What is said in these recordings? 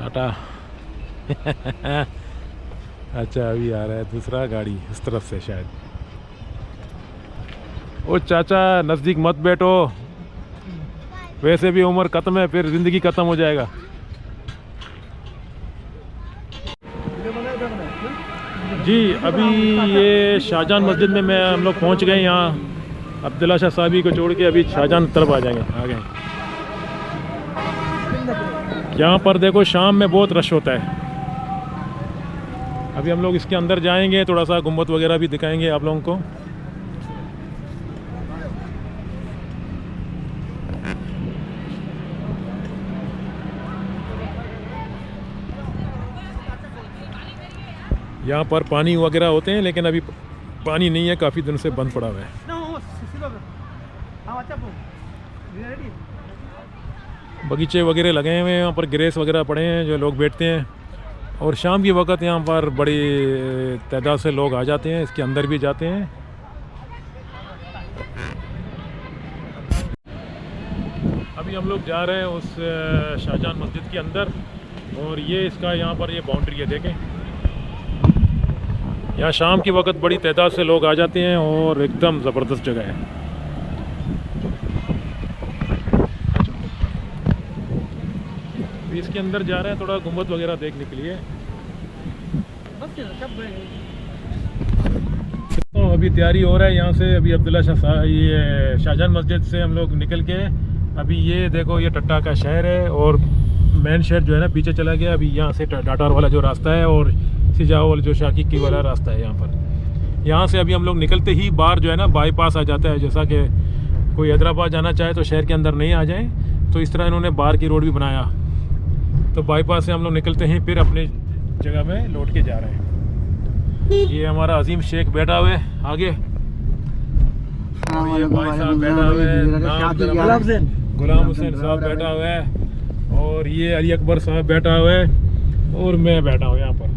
टाटा। अच्छा अभी आ रहा है दूसरा गाड़ी इस तरफ से शायद। ओ चाचा नज़दीक मत बैठो, वैसे भी उम्र ख़त्म है, फिर ज़िंदगी ख़त्म हो जाएगा। जी अभी ये शाहजहां मस्जिद में हम लोग पहुंच गए। यहाँ अब्दुल्ला शाह साहबी को छोड़ के अभी शाहजहां तरफ आ जाएंगे, आ गए। यहाँ पर देखो शाम में बहुत रश होता है। अभी हम लोग इसके अंदर जाएंगे, थोड़ा सा गुम्बद वगैरह भी दिखाएंगे आप लोगों को। यहाँ पर पानी वगैरह होते हैं, लेकिन अभी पानी नहीं है, काफ़ी दिनों से बंद पड़ा हुआ है। बगीचे वगैरह लगे हुए हैं, यहाँ पर ग्रेस वगैरह पड़े हैं जो लोग बैठते हैं। और शाम के वक्त यहाँ पर बड़ी तादाद से लोग आ जाते हैं, इसके अंदर भी जाते हैं। अभी हम लोग जा रहे हैं उस शाहजहां मस्जिद के अंदर, और ये इसका यहाँ पर ये बाउंड्री है, देखें। यहाँ शाम के वक्त बड़ी तादाद से लोग आ जाते हैं और एकदम ज़बरदस्त जगह है। इसके अंदर जा रहे हैं थोड़ा गुम्बद वगैरह देखने के लिए। तो अभी तैयारी हो रहा है यहाँ से। अभी अब्दुल्ला शाह ये शाहजहां मस्जिद से हम लोग निकल के अभी ये देखो ये टट्टा का शहर है, और मेन शहर जो है ना पीछे चला गया। अभी यहाँ से डाटार वाला जो रास्ता है और सिजावल जो शाकीकी वाला रास्ता है यहाँ पर। यहाँ से अभी हम लोग निकलते ही बाहर जो है ना बाईपास आ जाता है। जैसा कि कोई हैदराबाद जाना चाहे तो शहर के अंदर नहीं आ जाए, तो इस तरह इन्होंने बाहर की रोड भी बनाया। तो बाईपास से हम लोग निकलते हैं, फिर अपने जगह में लौट के जा रहे हैं। ये हमारा अजीम शेख बैठा हुआ है आगे, ये भाई साहब बैठा हुआ है, गुलाम हुसैन साहब बैठा हुआ है, और ये अली अकबर साहब बैठा हुआ है, और मैं बैठा हूँ यहाँ पर।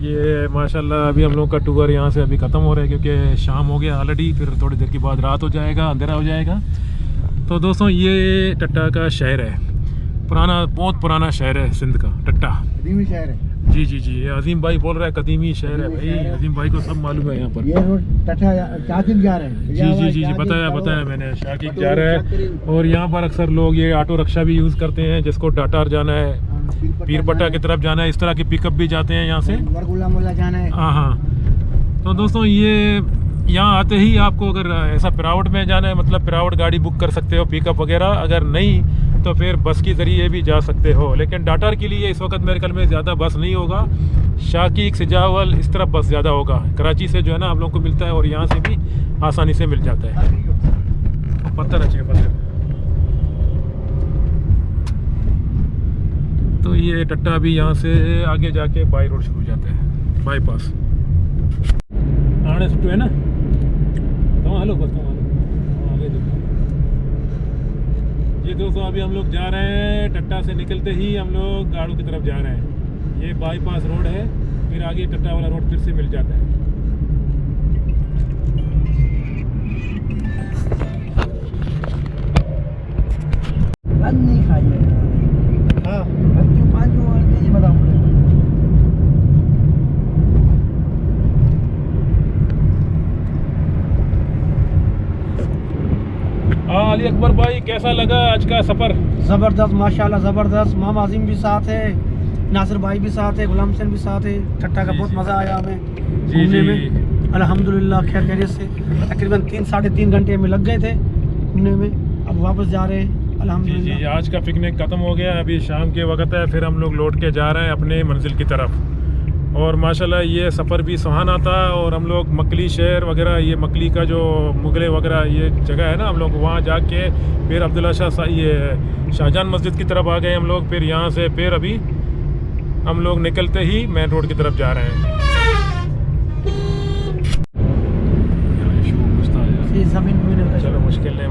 ये माशाल्लाह अभी हम लोग का टूर यहाँ से अभी ख़त्म हो रहा है, क्योंकि शाम हो गया ऑलरेडी, फिर थोड़ी देर के बाद रात हो जाएगा, अंधेरा हो जाएगा। तो दोस्तों ये टट्टा का शहर है, पुराना, बहुत पुराना शहर है सिंध का टट्टा, कदीमी शहर है। जी जी जी, अजीम भाई बोल रहा है कदीमी शहर है भाई, अजीम भाई को सब मालूम है यहाँ पर। ये रोड टट्टा शाकीक जा रहे हैं। जी जी जी जी, बताया मैंने, शाकीक जा रहा है। और यहाँ पर अक्सर लोग ये ऑटो रिक्शा भी यूज़ करते हैं, जिसको डाटार जाना है, पीरपट्टा की तरफ जाना है, इस तरह के पिकअप भी जाते हैं यहाँ से, जाना है। हाँ। तो दोस्तों ये यहाँ आते ही आपको अगर ऐसा पिरावट में जाना है, मतलब पिरावट गाड़ी बुक कर सकते हो, पिकअप वगैरह। अगर नहीं तो फिर बस के ज़रिए भी जा सकते हो, लेकिन डाटार के लिए इस वक्त मेरे ख्याल में ज़्यादा बस नहीं होगा। शाकीक सिजावल इस तरफ बस ज़्यादा होगा, कराची से जो है ना आप लोगों को मिलता है, और यहाँ से भी आसानी से मिल जाता है। पत्थर अच्छे पत्थर। तो ये टट्टा भी यहाँ से आगे जाके बाई रोड शुरू हो जाता है, बाईपास आने से है ना। तो हेलो बस आगे देखो। ये दोस्तों अभी हम लोग जा रहे हैं, टट्टा से निकलते ही हम लोग गाड़ू की तरफ जा रहे हैं। ये बाईपास रोड है, फिर आगे टट्टा वाला रोड फिर से मिल जाता है। नहीं खाइए। हाँ अली अकबर भाई, कैसा लगा आज का सफ़र? ज़बरदस्त माशाल्लाह, ज़बरदस्त। मामा आज़िम भी साथ है, नासिर भाई भी साथ है, गुलाम हुसैन भी साथ है। टट्टा का बहुत मज़ा आया हमें घूमने में, अल्हम्दुलिल्लाह खैर खैरियत से। तकरीबन 3-3.5 घंटे में लग गए थे घूमने में, अब वापस जा रहे हैं अल्हम्दुलिल्लाह। जी, आज का पिकनिक ख़त्म हो गया, अभी शाम के वक्त है, फिर हम लोग लौट के जा रहे हैं अपने मंजिल की तरफ। और माशाल्लाह ये सफ़र भी सुहाना था। और हम लोग मकली शहर वगैरह, ये मकली का जो मुगले वगैरह ये जगह है ना, हम लोग वहाँ जाके फिर अब्दुल्ला शाह ये शाहजहां मस्जिद की तरफ आ गए हम लोग। फिर यहाँ से फिर अभी हम लोग निकलते ही मेन रोड की तरफ जा रहे हैं। चलो मुश्किल नहीं।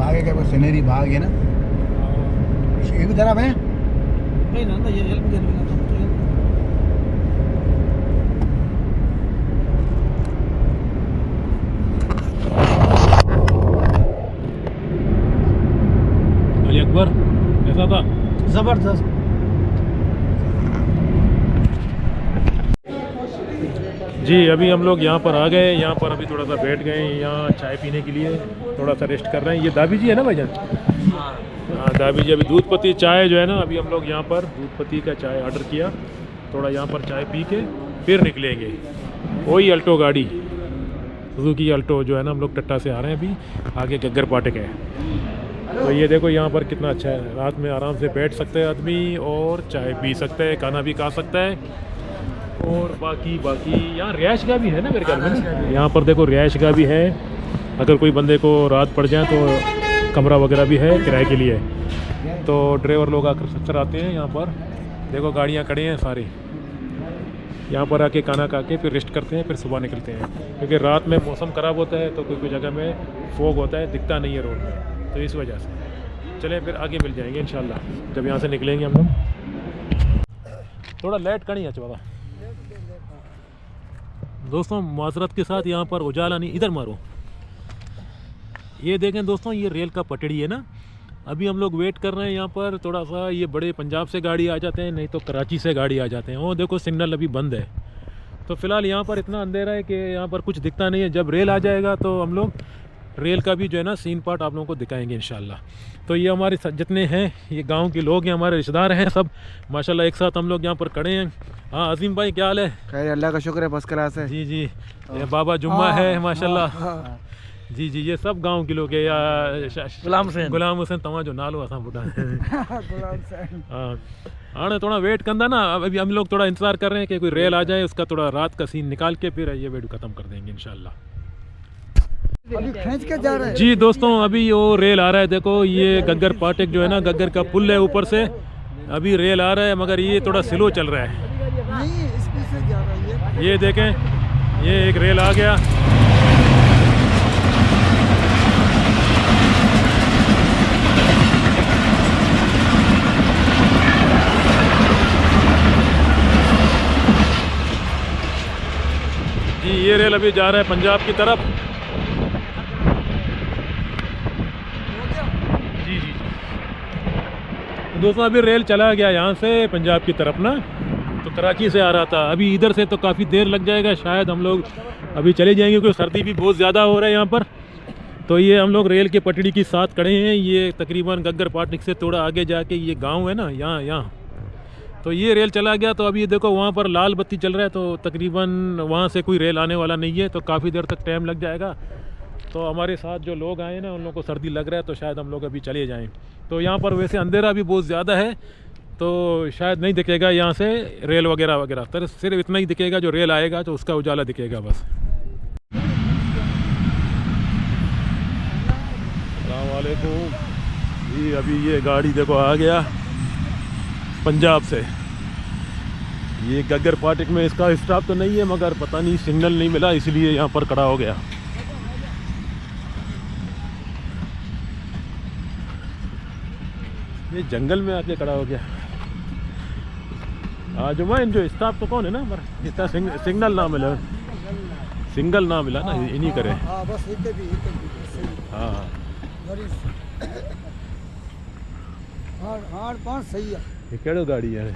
भागे क्या, सिनेरी भाग है ना, ये भी तरफ है। नहीं ना, ये हेल्प कर देना तो जी अभी हम लोग यहाँ पर आ गए, यहाँ पर अभी थोड़ा सा बैठ गए, यहाँ चाय पीने के लिए थोड़ा सा रेस्ट कर रहे हैं। ये दाबी जी है ना भाईजान? हाँ दाबी जी। अभी दूध पत्ती चाय जो है ना, अभी हम लोग यहाँ पर दूध पत्ती का चाय ऑर्डर किया, थोड़ा यहाँ पर चाय पी के फिर निकलेंगे। वही अल्टो गाड़ी, सुजुकी अल्टो जो है ना, हम लोग टट्टा से आ रहे हैं। अभी आगे गग्गर फाटक है। तो ये देखो यहाँ पर कितना अच्छा है, रात में आराम से बैठ सकते हैं आदमी और चाय पी सकते हैं, खाना भी खा सकता है। और बाकी यहाँ रिहाइश का भी है ना मेरे ख्याल में, यहाँ पर देखो रिहाइश का भी है। अगर कोई बंदे को रात पड़ जाए तो कमरा वगैरह भी है किराए के लिए। तो ड्राइवर लोग अक्सर आते हैं यहाँ पर। देखो गाड़ियाँ खड़ी हैं सारी, यहाँ पर आके खाना खा के फिर रेस्ट करते हैं, फिर सुबह निकलते हैं। क्योंकि रात में मौसम ख़राब होता है तो कोई जगह में फॉग होता है, दिखता नहीं है रोड में, तो इस वजह से। चलें फिर आगे मिल जाएंगे इंशाल्लाह जब यहाँ से निकलेंगे हम लोग। थोड़ा लेट कहीं है चौथा दोस्तों, माजरत के साथ। यहाँ पर उजाला नहीं, इधर मारो। ये देखें दोस्तों, ये रेल का पटड़ी है ना। अभी हम लोग वेट कर रहे हैं यहाँ पर थोड़ा सा। ये बड़े पंजाब से गाड़ी आ जाते हैं, नहीं तो कराची से गाड़ी आ जाते हैं। वो देखो सिग्नल अभी बंद है। तो फ़िलहाल यहाँ पर इतना अंधेरा है कि यहाँ पर कुछ दिखता नहीं है। जब रेल आ जाएगा तो हम लोग रेल का भी जो है ना सीन पार्ट आप लोगों को दिखाएंगे इंशाल्लाह। तो ये हमारे जितने हैं ये गांव के लोग हैं, हमारे रिश्तेदार हैं सब, माशाल्लाह एक साथ हम लोग यहाँ पर खड़े हैं। हाँ अजीम भाई क्या हाल है? खैर अल्लाह का शुक्र है, फर्स्ट क्लास है। जी जी, ये बाबा जुम्मा है माशाल्लाह। जी जी, ये सब गांव के लोग है। या गुलाम हुसैन तव्हां जो नालो असां ॿुधां। हाँ हाणे थोड़ा वेट कंदा ना। अभी हम लोग थोड़ा इंतज़ार कर रहे हैं कि कोई रेल आ जाए, उसका थोड़ा रात का सीन निकाल के फिर ये वीडियो ख़त्म कर देंगे इंशाल्लाह। अभी खींच के जा रहे हैं। जी दोस्तों, अभी वो रेल आ रहा है। देखो ये गग्गर फाटक जो है ना, गग्गर का पुल है ऊपर से, अभी रेल आ रहा है मगर ये थोड़ा स्लो चल रहा है। नहीं स्पीड से जा रहा है ये देखें, ये एक रेल आ गया। जी ये रेल अभी जा रहा है पंजाब की तरफ। जी जी दोस्तों, अभी रेल चला गया यहाँ से पंजाब की तरफ ना। तो कराची से आ रहा था, अभी इधर से तो काफ़ी देर लग जाएगा। शायद हम लोग अभी चले जाएंगे क्योंकि सर्दी भी बहुत ज़्यादा हो रहा है यहाँ पर। तो ये हम लोग रेल के पटड़ी के साथ खड़े हैं। ये तकरीबन गग्गर फाटक से थोड़ा आगे जाके ये गांव है ना, यहाँ तो ये रेल चला गया। तो अभी देखो वहाँ पर लाल बत्ती चल रहा है, तो तकरीबन वहाँ से कोई रेल आने वाला नहीं है। तो काफ़ी देर तक टाइम लग जाएगा। तो हमारे साथ जो लोग आए ना, उन लोगों को सर्दी लग रहा है, तो शायद हम लोग अभी चले जाएं। तो यहाँ पर वैसे अंधेरा भी बहुत ज़्यादा है, तो शायद नहीं दिखेगा यहाँ से रेल वगैरह वगैरह। तो सिर्फ इतना ही दिखेगा, जो रेल आएगा तो उसका उजाला दिखेगा बस। अस्सलाम वालेकुम जी। अभी ये गाड़ी देखो आ गया पंजाब से। ये गग्गर फाटक में इसका स्टॉप तो नहीं है, मगर पता नहीं सिग्नल नहीं मिला इसलिए यहाँ पर खड़ा हो गया। ये जंगल में आके खड़ा हो गया। आज मैं जो स्टॉप तो कौन है ना, पर इतना सिग्नल ना मिला, सिंगल ना मिला ना, इन्हीं करे। हाँ हाँ सही है। ये केड़ो गाड़ी है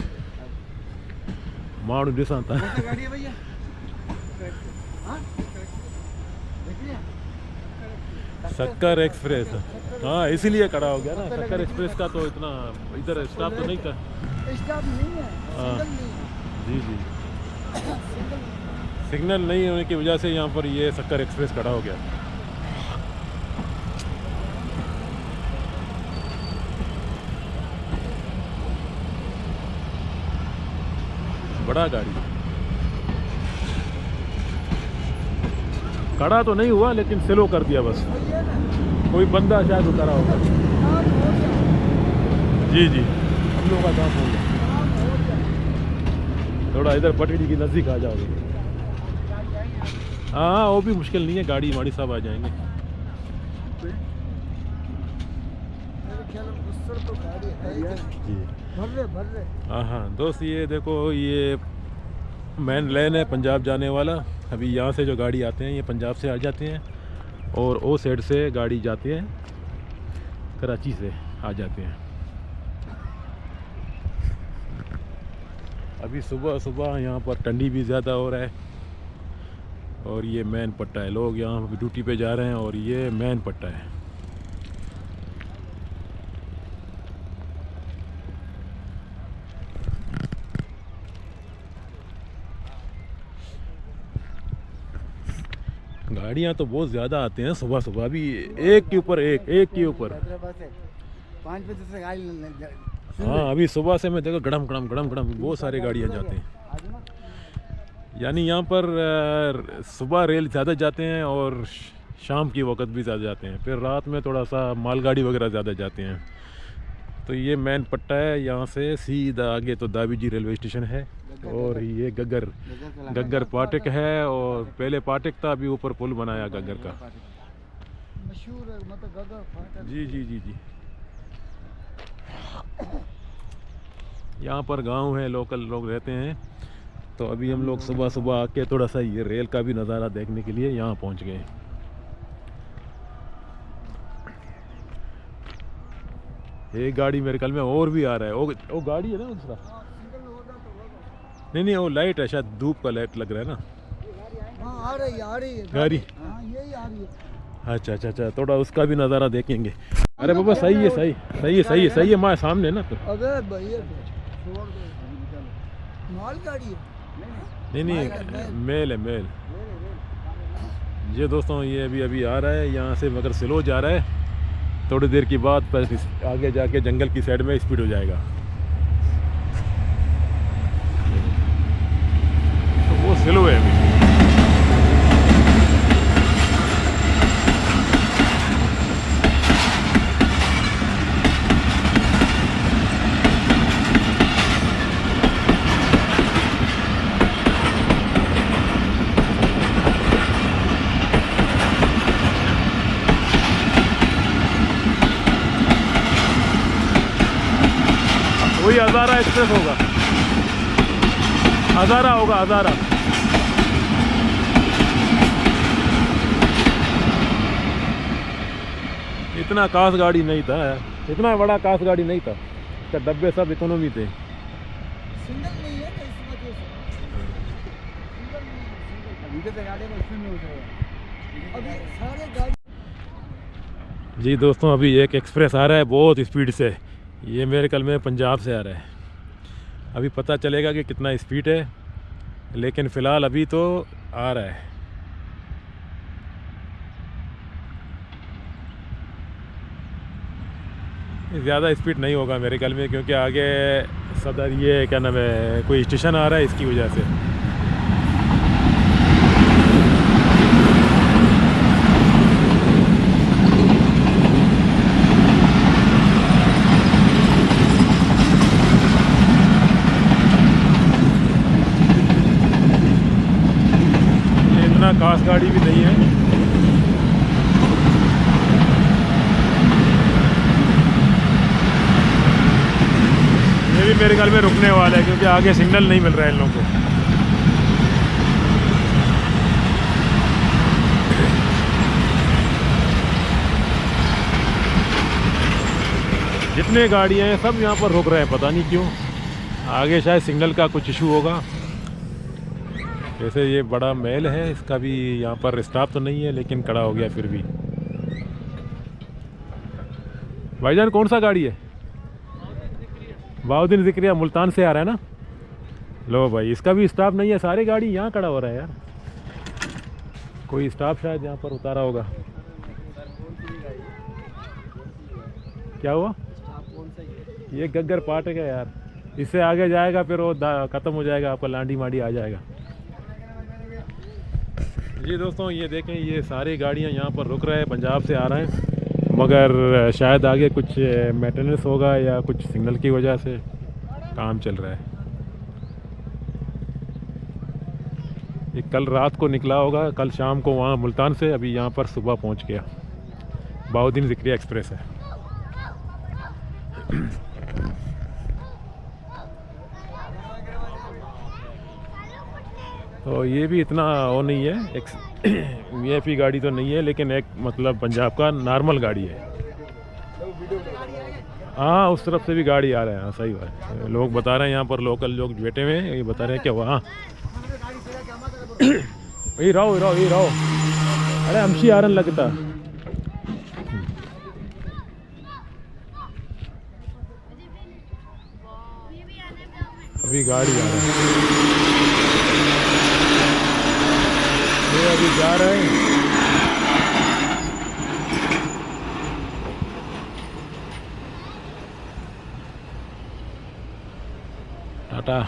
माण्हू ॾिसां था। सक्कर एक्सप्रेस, हाँ इसीलिए खड़ा हो गया ना। सक्कर एक्सप्रेस का तो इतना इधर स्टॉप तो नहीं था। स्टॉप नहीं है। हाँ जी जी, सिग्नल नहीं होने की वजह से यहाँ पर ये सक्कर एक्सप्रेस खड़ा हो गया। बड़ा गाड़ी खड़ा तो नहीं हुआ, लेकिन स्लो कर दिया बस। कोई बंदा शायद उतारा होगा। जी जी, हम लोगों का काम हो गया। थोड़ा इधर पटड़ी की नज़दीक आ जाओगे। हाँ वो भी मुश्किल नहीं है, गाड़ी वाड़ी सब आ जाएंगे। जी हाँ हाँ दोस्त, ये देखो ये मेन लेन है पंजाब जाने वाला। अभी यहाँ से जो गाड़ी आते हैं ये पंजाब से आ जाते हैं, और ओ साइड से गाड़ी जाती है कराची से आ जाते हैं। अभी सुबह सुबह यहाँ पर ठंडी भी ज़्यादा हो रहा है, और ये मेन पट्टा है। लोग यहाँ ड्यूटी पे जा रहे हैं और ये मेन पट्टा है। गाड़ियाँ तो बहुत ज़्यादा आते हैं सुबह सुबह भी, एक के ऊपर एक के ऊपर। 5 बजे से गाड़ी। हाँ अभी सुबह से मैं देखो गड़म गड़म गड़म गड़म बहुत सारी गाड़ियाँ जाते हैं। यानी यहाँ पर सुबह रेल ज़्यादा जाते हैं और शाम की वक्त भी ज़्यादा जाते हैं, फिर रात में थोड़ा सा मालगाड़ी वगैरह ज़्यादा जाते हैं। तो ये मेन पट्टा है, यहाँ से सीधा आगे तो दाबीजी रेलवे स्टेशन है और ये गग्गर पाटक है। और पहले पाटक था, अभी ऊपर पुल बनाया गग्गर का। मशहूर है मतलब गग्गर फाटक। जी जी जी जी। यहाँ पर गांव है, लोकल लोग रहते हैं। तो अभी हम लोग सुबह सुबह आके थोड़ा सा ये रेल का भी नज़ारा देखने के लिए यहाँ पहुँच गए। एक गाड़ी मेरे ख्याल में और भी आ रहा है। वो गाड़ी है ना दूसरा? नहीं वो लाइट है, शायद धूप का लाइट लग रहा है ना। हाँ आ रही है गाड़ी। हाँ यही आ रही है। अच्छा, थोड़ा उसका भी नज़ारा देखेंगे। अरे बाबा सही है माँ सामने ना। तो अबे भैया माल गाड़ी है। नहीं मेल है। ये दोस्तों ये अभी आ रहा है यहाँ से, मगर स्लो जा रहा है। थोड़ी देर के बाद पर आगे जाके जंगल की साइड में स्पीड हो जाएगा। तो वो स्लो है अभी। वही हज़ारा एक्सप्रेस होगा, हज़ारा। इतना खास गाड़ी नहीं था यार, इतना बड़ा खास गाड़ी नहीं था। इसका डब्बे सब इकोनॉमी थे। सिंगल नहीं है ना इस वजह से। अभी सारे गाड़ी। जी दोस्तों अभी एक एक्सप्रेस आ रहा है बहुत स्पीड से। ये मेरे ख्याल में पंजाब से आ रहा है। अभी पता चलेगा कि कितना स्पीड है, लेकिन फ़िलहाल अभी तो आ रहा है। ज़्यादा स्पीड नहीं होगा मेरे ख्याल में, क्योंकि आगे सदर ये क्या नाम है कोई स्टेशन आ रहा है, इसकी वजह से। खास गाड़ी भी नहीं है। ये भी मेरे ख्याल में रुकने वाला है, क्योंकि आगे सिग्नल नहीं मिल रहा है इन लोगों को। जितने गाड़ियां हैं सब यहाँ पर रुक रहे हैं, पता नहीं क्यों। आगे शायद सिग्नल का कुछ इशू होगा। वैसे ये बड़ा महल है, इसका भी यहाँ पर स्टाफ तो नहीं है, लेकिन खड़ा हो गया फिर भी। भाईजान कौन सा गाड़ी है? बाउद्दीन ज़िक्रिया मुल्तान से आ रहा है ना। लो भाई इसका भी स्टाफ नहीं है, सारी गाड़ी यहाँ खड़ा हो रहा है यार। कोई स्टाफ शायद यहाँ पर उतारा होगा। क्या हुआ? ये गग्गर पाटक है यार, इससे आगे जाएगा फिर वो ख़त्म हो जाएगा, आपका लांडी मांडी आ जाएगा। जी दोस्तों ये देखें, ये सारी गाड़ियाँ यहाँ पर रुक रहे हैं, पंजाब से आ रहे हैं, मगर शायद आगे कुछ मेंटेनेंस होगा या कुछ सिग्नल की वजह से काम चल रहा है। ये कल रात को निकला होगा, कल शाम को वहाँ मुल्तान से, अभी यहाँ पर सुबह पहुँच गया। बाउद्दीन ज़िक्रिया एक्सप्रेस है। तो ये भी इतना वो नहीं है, वीआईपी गाड़ी तो नहीं है, लेकिन एक मतलब पंजाब का नॉर्मल गाड़ी है। हाँ उस तरफ से भी गाड़ी आ रहा है। हाँ सही बात है, लोग बता रहे हैं यहाँ पर लोकल लोग बैठे हुए हैं, ये बता रहे हैं कि वहाँ ये रहो अरे हमशी आरन लगता। अभी गाड़ी आ रही है, ये अभी जा रहे हैं। टाटा।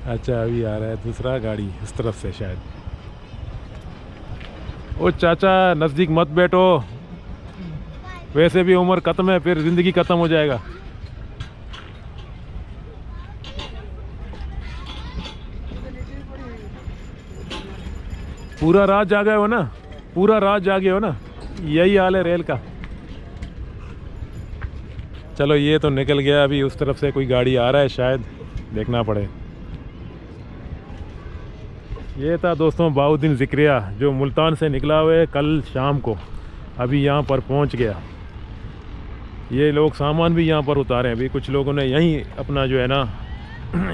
अच्छा अभी आ रहा है दूसरा गाड़ी इस तरफ से शायद। ओ चाचा नज़दीक मत बैठो, वैसे भी उम्र ख़त्म है, फिर ज़िंदगी ख़त्म हो जाएगा। पूरा रात जागे हो ना, पूरा रात जागे हो ना, यही हाल है रेल का। चलो ये तो निकल गया, अभी उस तरफ से कोई गाड़ी आ रहा है शायद, देखना पड़े। ये था दोस्तों बाउद्दीन ज़िक्रिया जो मुल्तान से निकला हुआ है कल शाम को, अभी यहाँ पर पहुँच गया। ये लोग सामान भी यहाँ पर उतारे हैं, अभी कुछ लोगों ने यहीं अपना जो है ना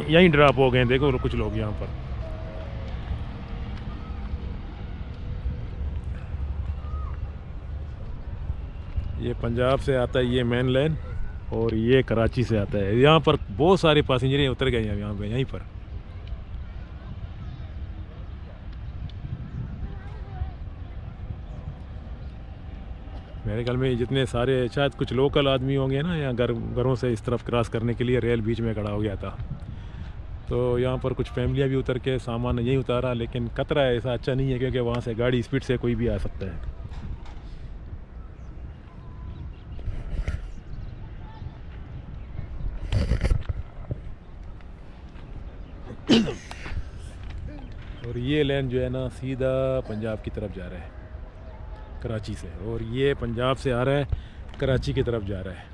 यहीं ड्रॉप हो गए, देखो कुछ लोग यहाँ पर। ये पंजाब से आता है ये मेन लाइन, और ये कराची से आता है। यहाँ पर बहुत सारे पैसेंजर उतर गए हैं यहाँ पे, यहीं पर। मेरे ख्याल में जितने सारे शायद कुछ लोकल आदमी होंगे ना, यहाँ घरों से इस तरफ क्रॉस करने के लिए रेल बीच में खड़ा हो गया था, तो यहाँ पर कुछ फैमिलियाँ भी उतर के सामान यहीं उतारा। लेकिन खतरा है, ऐसा अच्छा नहीं है क्योंकि वहाँ से गाड़ी स्पीड से कोई भी आ सकता है। और ये लाइन जो है ना सीधा पंजाब की तरफ जा रहा है कराची से, और ये पंजाब से आ रहा है कराची की तरफ जा रहा है।